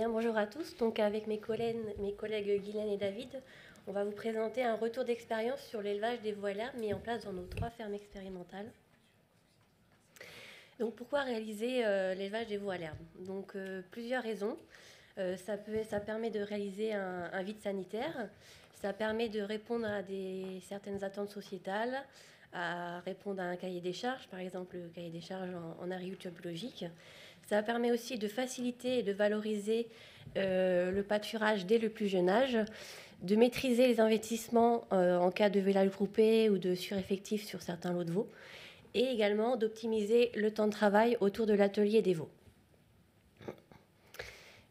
bien, bonjour à tous. Donc avec mes collègues Guylaine et David, on va vous présenter un retour d'expérience sur l'élevage des veaux à l'herbe mis en place dans nos 3 fermes expérimentales. Donc pourquoi réaliser l'élevage des veaux à l'herbe? Donc plusieurs raisons. Ça permet de réaliser un vide sanitaire, ça permet de répondre à certaines attentes sociétales, à répondre à un cahier des charges, par exemple le cahier des charges en agriculture biologique. Ça permet aussi de faciliter et de valoriser le pâturage dès le plus jeune âge, de maîtriser les investissements en cas de vélage groupé ou de sureffectif sur certains lots de veaux, et également d'optimiser le temps de travail autour de l'atelier des veaux.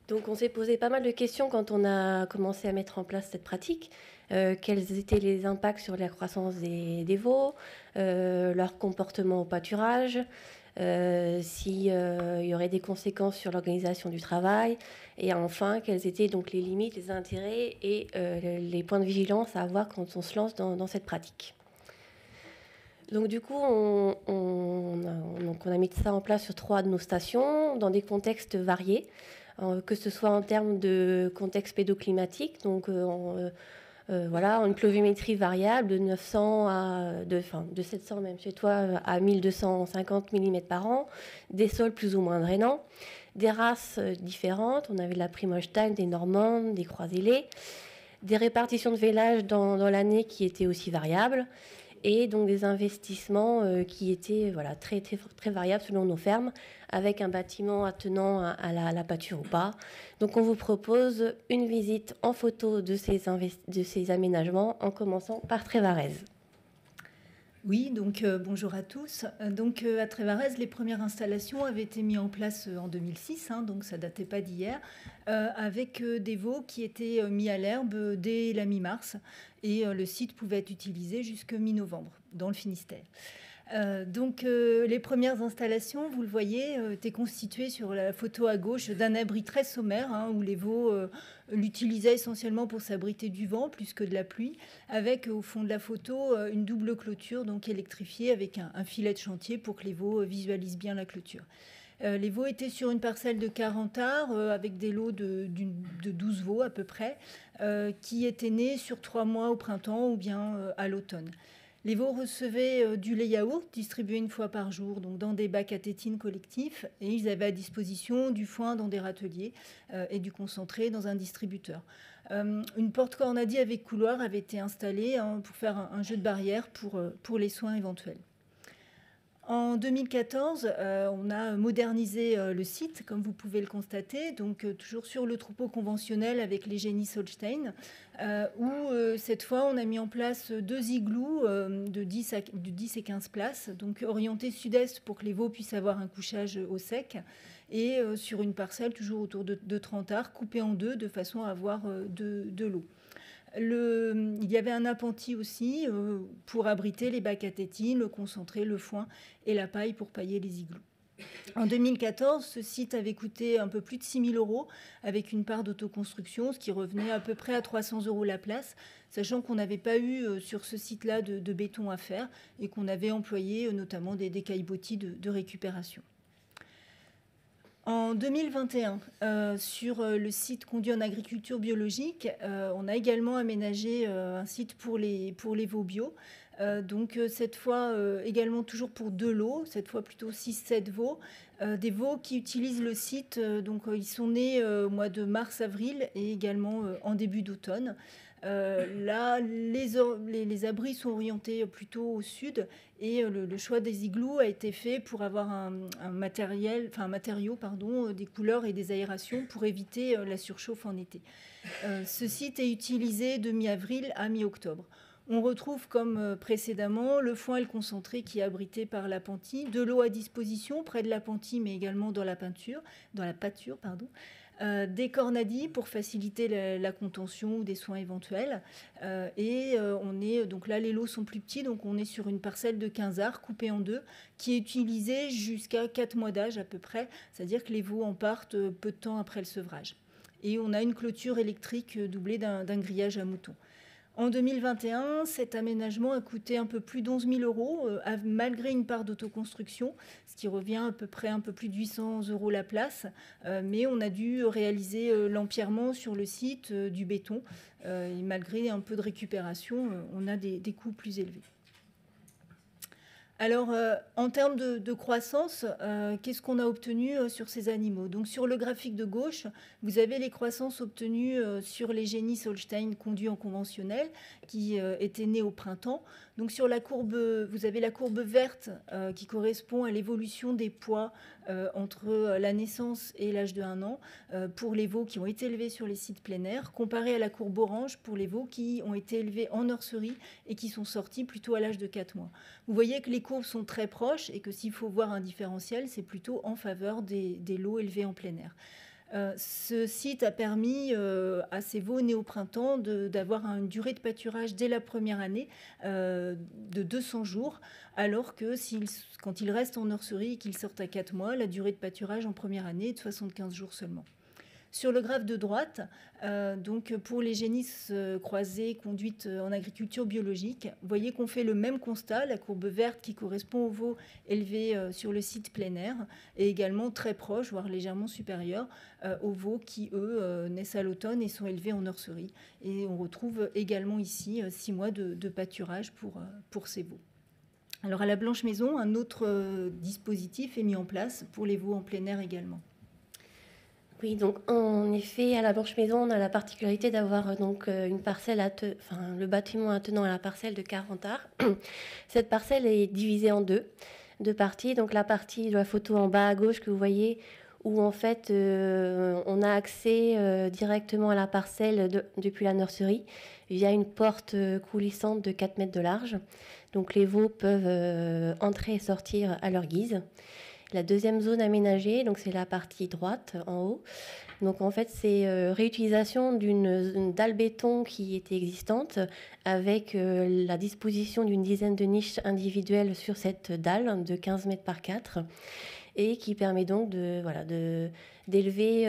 Donc on s'est posé pas mal de questions quand on a commencé à mettre en place cette pratique. Quels étaient les impacts sur la croissance des veaux, leur comportement au pâturage, s'il y aurait des conséquences sur l'organisation du travail, et enfin quelles étaient donc les limites, les intérêts et les points de vigilance à avoir quand on se lance dans cette pratique. Donc du coup, on a mis ça en place sur 3 de nos stations, dans des contextes variés, que ce soit en termes de contexte pédoclimatique, donc une pluviométrie variable de 900 de 700 même chez toi à 1250 mm par an, des sols plus ou moins drainants, des races différentes, on avait de la Primolstein, des Normandes, des Croisillés, des répartitions de vélage dans l'année qui étaient aussi variables, et donc des investissements qui étaient très, très, très variables selon nos fermes, avec un bâtiment attenant à la pâture ou pas. Donc on vous propose une visite en photo de ces aménagements, en commençant par Trévarez. Oui, donc bonjour à tous. Donc à Trévarez, les premières installations avaient été mises en place en 2006, donc ça datait pas d'hier, avec des veaux qui étaient mis à l'herbe dès la mi-mars, et le site pouvait être utilisé jusqu'à mi-novembre dans le Finistère. Les premières installations, vous le voyez, étaient constituées sur la photo à gauche d'un abri très sommaire, où les veaux l'utilisaient essentiellement pour s'abriter du vent plus que de la pluie, avec au fond de la photo une double clôture donc électrifiée avec un filet de chantier pour que les veaux visualisent bien la clôture. Les veaux étaient sur une parcelle de 40 arts avec des lots de 12 veaux à peu près, qui étaient nés sur 3 mois au printemps ou bien à l'automne. Les veaux recevaient du lait yaourt distribué une fois par jour, donc dans des bacs à tétine collectifs, et ils avaient à disposition du foin dans des râteliers et du concentré dans un distributeur. Une porte cornadie avec couloir avait été installée pour faire un jeu de barrière pour les soins éventuels. En 2014, on a modernisé le site, comme vous pouvez le constater, donc toujours sur le troupeau conventionnel avec les génisses Holstein, où cette fois on a mis en place 2 igloos de 10 et 15 places, donc orientés sud-est pour que les veaux puissent avoir un couchage au sec, et sur une parcelle toujours autour de 30 arts, coupée en 2 de façon à avoir de l'eau. Il y avait un appentis aussi pour abriter les bacs à tétine, le concentré, le foin et la paille pour pailler les igloos. En 2014, ce site avait coûté un peu plus de 6 000 € avec une part d'autoconstruction, ce qui revenait à peu près à 300 € la place, sachant qu'on n'avait pas eu sur ce site-là de béton à faire et qu'on avait employé notamment des caillebotis de récupération. En 2021, sur le site conduit en agriculture biologique, on a également aménagé un site pour les veaux bio. Cette fois, également toujours pour 2 lots, cette fois plutôt 6-7 veaux. Des veaux qui utilisent le site, ils sont nés au mois de mars-avril et également en début d'automne. Là, les abris sont orientés plutôt au sud, et le choix des igloos a été fait pour avoir un matériau, des couleurs et des aérations pour éviter la surchauffe en été. Ce site est utilisé de mi-avril à mi-octobre. On retrouve comme précédemment le foin et le concentré qui est abrité par l'appentis, de l'eau à disposition près de l'appentis mais également dans la pâture, des cornadis pour faciliter la contention ou des soins éventuels. On est donc là, les lots sont plus petits, donc on est sur une parcelle de 15 arts coupée en 2 qui est utilisée jusqu'à 4 mois d'âge à peu près, c'est-à-dire que les veaux en partent peu de temps après le sevrage. Et on a une clôture électrique doublée d'un grillage à moutons. En 2021, cet aménagement a coûté un peu plus d'11 000 euros, malgré une part d'autoconstruction, ce qui revient à peu près un peu plus de 800 euros la place. Mais on a dû réaliser l'empierrement sur le site, du béton. Et malgré un peu de récupération, on a des coûts plus élevés. Alors, en termes de croissance, qu'est-ce qu'on a obtenu sur ces animaux? Donc, sur le graphique de gauche, vous avez les croissances obtenues sur les génisses Holstein conduits en conventionnel qui étaient nés au printemps. Donc, sur la courbe, vous avez la courbe verte qui correspond à l'évolution des poids entre la naissance et l'âge de 1 an pour les veaux qui ont été élevés sur les sites plein air, comparé à la courbe orange pour les veaux qui ont été élevés en nurserie et qui sont sortis plutôt à l'âge de 4 mois. Vous voyez que les courbes sont très proches et que s'il faut voir un différentiel, c'est plutôt en faveur des lots élevés en plein air. Ce site a permis à ces veaux nés au printemps d'avoir une durée de pâturage dès la première année de 200 jours, alors que quand ils restent en nurserie et qu'ils sortent à 4 mois, la durée de pâturage en première année est de 75 jours seulement. Sur le graphe de droite, donc pour les génisses croisées conduites en agriculture biologique, vous voyez qu'on fait le même constat, la courbe verte qui correspond aux veaux élevés sur le site plein air, est également très proche, voire légèrement supérieure aux veaux qui, eux, naissent à l'automne et sont élevés en nurserie. Et on retrouve également ici 6 mois de pâturage pour ces veaux. Alors à la Blanche Maison, un autre dispositif est mis en place pour les veaux en plein air également. Oui, donc en effet, à la Blanche Maison, on a la particularité d'avoir donc une parcelle, le bâtiment attenant à la parcelle de 40 arts. Cette parcelle est divisée en deux parties. Donc la partie de la photo en bas à gauche que vous voyez, où en fait on a accès directement à la parcelle depuis la nurserie via une porte coulissante de 4 mètres de large. Donc les veaux peuvent entrer et sortir à leur guise. La deuxième zone aménagée, donc c'est la partie droite en haut. Donc en fait, c'est réutilisation d'une dalle béton qui était existante avec la disposition d'une dizaine de niches individuelles sur cette dalle de 15 mètres par 4 et qui permet donc d'élever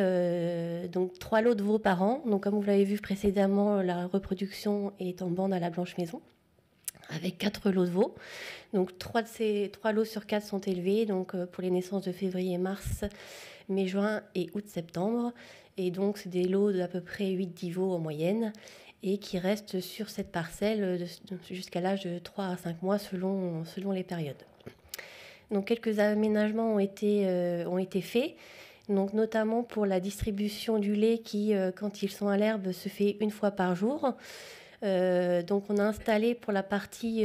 donc 3 lots de veaux par an. Donc comme vous l'avez vu précédemment, la reproduction est en bande à la Blanche Maison avec 4 lots de veaux. Donc 3 lots sur 4 sont élevés donc, pour les naissances de février, mars, mai, juin et août-septembre. Et donc c'est des lots d'à peu près 8-10 veaux en moyenne et qui restent sur cette parcelle jusqu'à l'âge de 3 à 5 mois selon les périodes. Donc quelques aménagements ont été faits, donc notamment pour la distribution du lait qui, quand ils sont à l'herbe, se fait 1 fois par jour. Donc on a installé pour la partie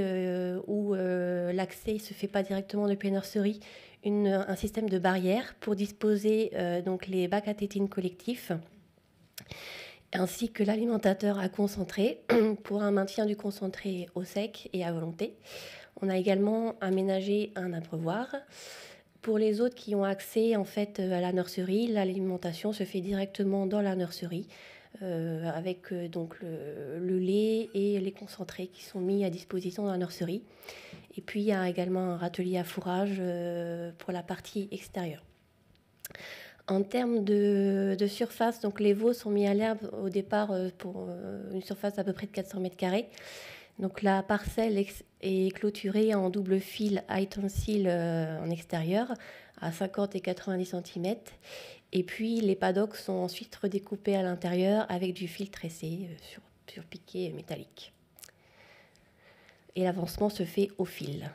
où l'accès ne se fait pas directement depuis la nurserie un système de barrière pour disposer donc les bacs à tétine collectifs ainsi que l'alimentateur à concentré pour un maintien du concentré au sec et à volonté. On a également aménagé un abreuvoir. Pour les autres qui ont accès en fait à la nurserie, l'alimentation se fait directement dans la nurserie. Avec donc le lait et les concentrés qui sont mis à disposition dans la nurserie. Et puis il y a également un râtelier à fourrage pour la partie extérieure. En termes de surface, donc les veaux sont mis à l'herbe au départ pour une surface d'à peu près de 400 mètres carrés. Donc la parcelle est clôturée en double fil high tensile en extérieur à 50 et 90 cm. Et puis les paddocks sont ensuite redécoupés à l'intérieur avec du fil tressé sur piquet métallique. Et l'avancement se fait au fil.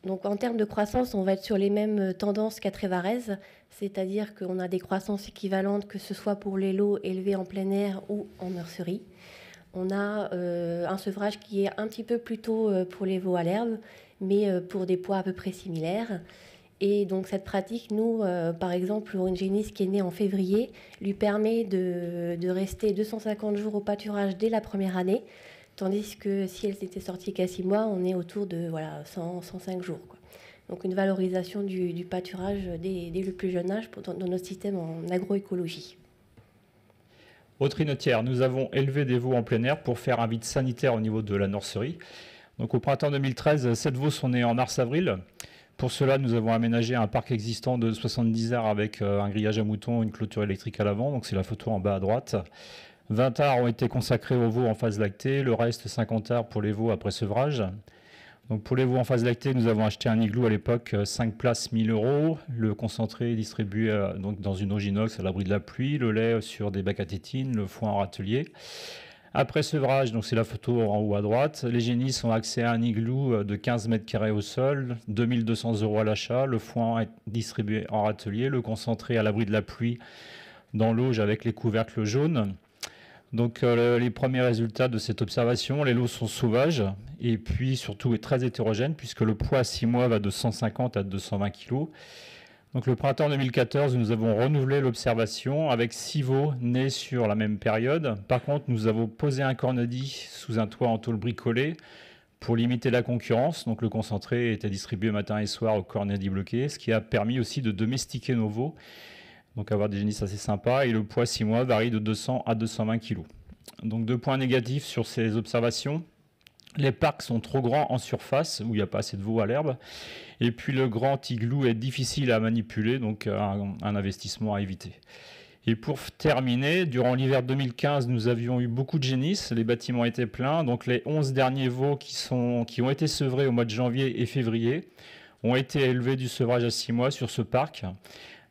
Donc en termes de croissance, on va être sur les mêmes tendances qu'à Trévarez, c'est-à-dire qu'on a des croissances équivalentes que ce soit pour les lots élevés en plein air ou en nurserie. On a un sevrage qui est un petit peu plus tôt pour les veaux à l'herbe, mais pour des poids à peu près similaires. Et donc cette pratique, nous, par exemple, pour une génisse qui est née en février, lui permet de rester 250 jours au pâturage dès la première année, tandis que si elle s'était sortie qu'à 6 mois, on est autour de 105 jours, quoi. Donc une valorisation du pâturage dès le plus jeune âge dans notre système en agroécologie. Au Trinetière, nous avons élevé des veaux en plein air pour faire un vide sanitaire au niveau de la nurserie. Donc au printemps 2013, 7 veaux sont nés en mars-avril. Pour cela, nous avons aménagé un parc existant de 70 arts avec un grillage à moutons, une clôture électrique à l'avant. Donc c'est la photo en bas à droite. 20 arts ont été consacrés aux veaux en phase lactée, le reste 50 arts pour les veaux après sevrage. Donc pour les veaux en phase lactée, nous avons acheté un igloo à l'époque, 5 places 1000 €. Le concentré est distribué donc dans une auge inox à l'abri de la pluie, le lait sur des bacs à tétine, le foin en râtelier. Après sevrage, donc c'est la photo en haut à droite, les génisses ont accès à un igloo de 15 mètres carrés au sol, 2200 € à l'achat, le foin est distribué en râtelier, le concentré à l'abri de la pluie dans l'auge avec les couvercles jaunes. Donc les premiers résultats de cette observation, les lots sont sauvages et puis surtout très hétérogènes puisque le poids à 6 mois va de 150 à 220 kg. Donc le printemps 2014, nous avons renouvelé l'observation avec 6 veaux nés sur la même période. Par contre, nous avons posé un cornedi sous un toit en tôle bricolée pour limiter la concurrence. Donc le concentré était distribué matin et soir au cornedi bloqué, ce qui a permis aussi de domestiquer nos veaux. Donc avoir des génisses assez sympas, et le poids 6 mois varie de 200 à 220 kg. Donc 2 points négatifs sur ces observations. Les parcs sont trop grands en surface, où il n'y a pas assez de veaux à l'herbe. Et puis le grand igloo est difficile à manipuler, donc un investissement à éviter. Et pour terminer, durant l'hiver 2015, nous avions eu beaucoup de génisses, les bâtiments étaient pleins. Donc les 11 derniers veaux qui ont été sevrés au mois de janvier et février ont été élevés du sevrage à 6 mois sur ce parc,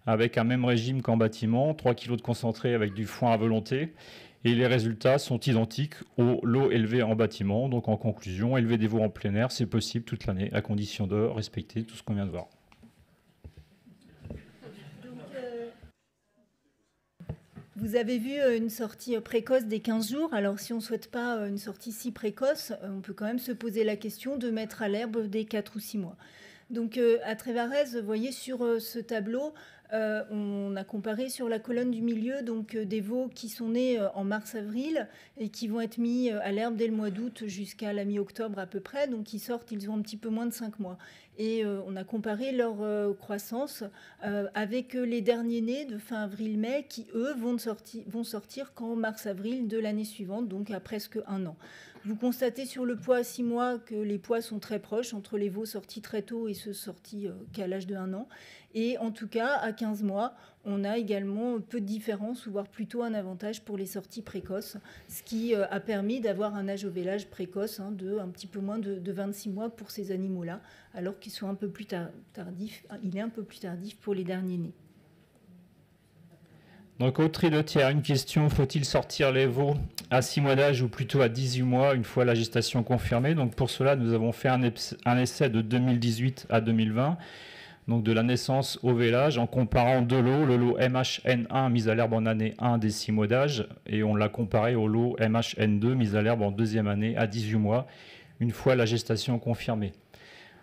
avec un même régime qu'en bâtiment, 3 kg de concentré avec du foin à volonté. Et les résultats sont identiques aux lots élevés en bâtiment. Donc en conclusion, élever des veaux en plein air, c'est possible toute l'année, à condition de respecter tout ce qu'on vient de voir. Vous avez vu une sortie précoce des 15 jours. Alors si on ne souhaite pas une sortie si précoce, on peut quand même se poser la question de mettre à l'herbe dès 4 ou 6 mois. Donc à Trévarez, vous voyez sur ce tableau, on a comparé sur la colonne du milieu donc des veaux qui sont nés en mars-avril et qui vont être mis à l'herbe dès le mois d'août jusqu'à la mi-octobre à peu près. Donc ils ont un petit peu moins de 5 mois. Et on a comparé leur croissance avec les derniers nés de fin avril-mai qui, eux, vont sortir qu'en mars-avril de l'année suivante, donc à presque 1 an. Vous constatez sur le poids à 6 mois que les poids sont très proches entre les veaux sortis très tôt et ceux sortis qu'à l'âge de 1 an. Et en tout cas, à 15 mois, on a également peu de différence, voire plutôt un avantage pour les sorties précoces, ce qui a permis d'avoir un âge au vélage précoce de un petit peu moins de 26 mois pour ces animaux-là, alors qu'ils sont un peu plus tardifs. Il est un peu plus tardif pour les derniers nés. Donc au tri de tiers, une question, faut-il sortir les veaux à 6 mois d'âge ou plutôt à 18 mois une fois la gestation confirmée? Donc pour cela, nous avons fait un essai de 2018 à 2020, donc de la naissance au vélage, en comparant deux lots, le lot MHN1 mis à l'herbe en année 1 des 6 mois d'âge, et on l'a comparé au lot MHN2 mis à l'herbe en deuxième année à 18 mois, une fois la gestation confirmée.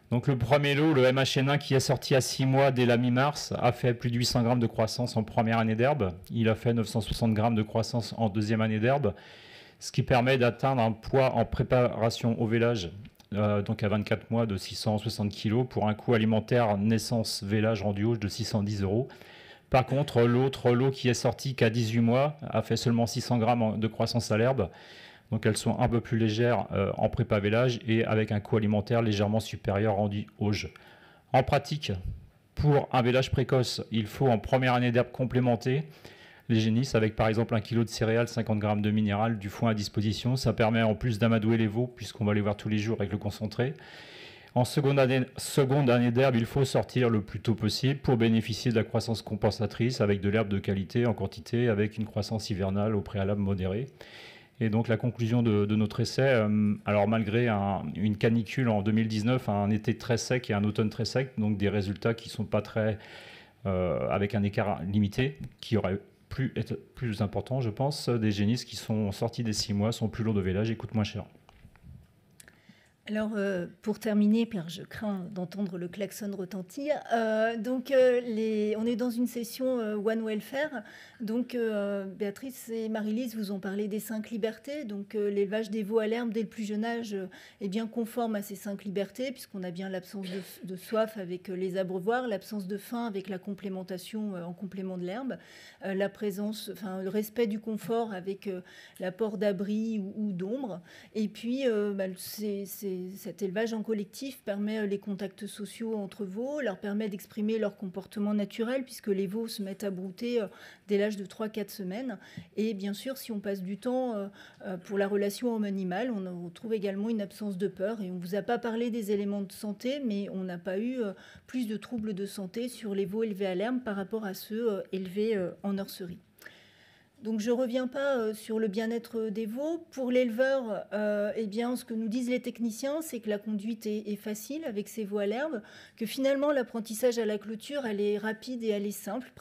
Donc le premier lot, le MHN1, qui est sorti à 6 mois dès la mi-mars, a fait plus de 800 grammes de croissance en première année d'herbe. Il a fait 960 grammes de croissance en deuxième année d'herbe, ce qui permet d'atteindre un poids en préparation au vélage, donc à 24 mois, de 660 kg pour un coût alimentaire naissance-vélage rendu auge de 610 €. Par contre, l'autre lot qui est sorti qu'à 18 mois a fait seulement 600 grammes de croissance à l'herbe. Donc elles sont un peu plus légères en prépa vélage et avec un coût alimentaire légèrement supérieur rendu auge. En pratique, pour un vélage précoce, il faut en première année d'herbe complémenter les génisses avec par exemple 1 kg de céréales, 50 g de minéral, du foin à disposition. Ça permet en plus d'amadouer les veaux puisqu'on va les voir tous les jours avec le concentré. En seconde année d'herbe, il faut sortir le plus tôt possible pour bénéficier de la croissance compensatrice avec de l'herbe de qualité en quantité, avec une croissance hivernale au préalable modérée. Et donc la conclusion de notre essai, alors malgré une canicule en 2019, un été très sec et un automne très sec, donc des résultats qui ne sont pas très, avec un écart limité, qui aurait pu être plus important, je pense, des génisses qui sont sortis des 6 mois, sont plus lourds de vélage et coûtent moins cher. Alors, pour terminer, car je crains d'entendre le klaxon retentir, on est dans une session One Welfare. Donc, Béatrice et Marie-Lise vous ont parlé des 5 libertés. Donc, l'élevage des veaux à l'herbe dès le plus jeune âge est bien conforme à ces 5 libertés, puisqu'on a bien l'absence de soif avec les abreuvoirs, l'absence de faim avec la complémentation en complément de l'herbe, le respect du confort avec l'apport d'abri ou d'ombre. Et puis, ces cet élevage en collectif permet les contacts sociaux entre veaux, leur permet d'exprimer leur comportement naturel, puisque les veaux se mettent à brouter dès l'âge de 3-4 semaines. Et bien sûr, si on passe du temps pour la relation homme-animal, on retrouve également une absence de peur. Et on ne vous a pas parlé des éléments de santé, mais on n'a pas eu plus de troubles de santé sur les veaux élevés à l'herbe par rapport à ceux élevés en nurserie. Donc je ne reviens pas sur le bien-être des veaux. Pour l'éleveur, eh bien, ce que nous disent les techniciens, c'est que la conduite est facile avec ces veaux à l'herbe, que finalement l'apprentissage à la clôture, elle est rapide et elle est simple,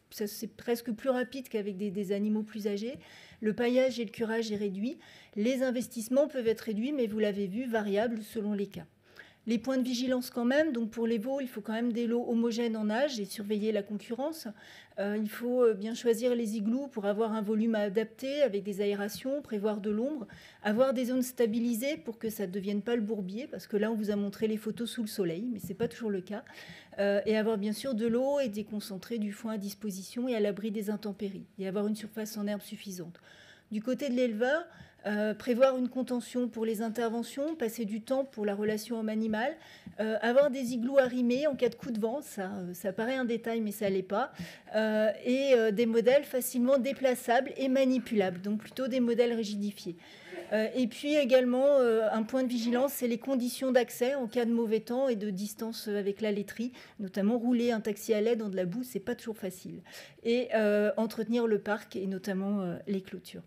c'est presque plus rapide qu'avec des animaux plus âgés. Le paillage et le curage est réduit. Les investissements peuvent être réduits, mais vous l'avez vu, variables selon les cas. Les points de vigilance quand même, donc pour les veaux, il faut quand même des lots homogènes en âge et surveiller la concurrence. Il faut bien choisir les igloos pour avoir un volume adapté avec des aérations, prévoir de l'ombre, avoir des zones stabilisées pour que ça ne devienne pas le bourbier, parce que là on vous a montré les photos sous le soleil, mais ce n'est pas toujours le cas. Et avoir bien sûr de l'eau et des concentrés du foin à disposition et à l'abri des intempéries, et avoir une surface en herbe suffisante. Du côté de l'éleveur, prévoir une contention pour les interventions, passer du temps pour la relation homme-animal, avoir des igloos arrimés en cas de coup de vent, ça paraît un détail mais ça ne l'est pas, et des modèles facilement déplaçables et manipulables, donc plutôt des modèles rigidifiés. Et puis également, un point de vigilance, c'est les conditions d'accès en cas de mauvais temps et de distance avec la laiterie, notamment rouler un taxi à lait dans de la boue, c'est pas toujours facile. Et entretenir le parc et notamment les clôtures.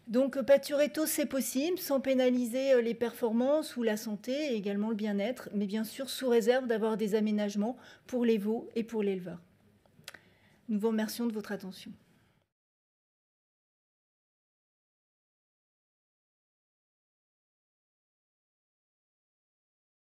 Donc pâturer tôt, c'est possible, sans pénaliser les performances ou la santé et également le bien-être, mais bien sûr sous réserve d'avoir des aménagements pour les veaux et pour l'éleveur. Nous vous remercions de votre attention.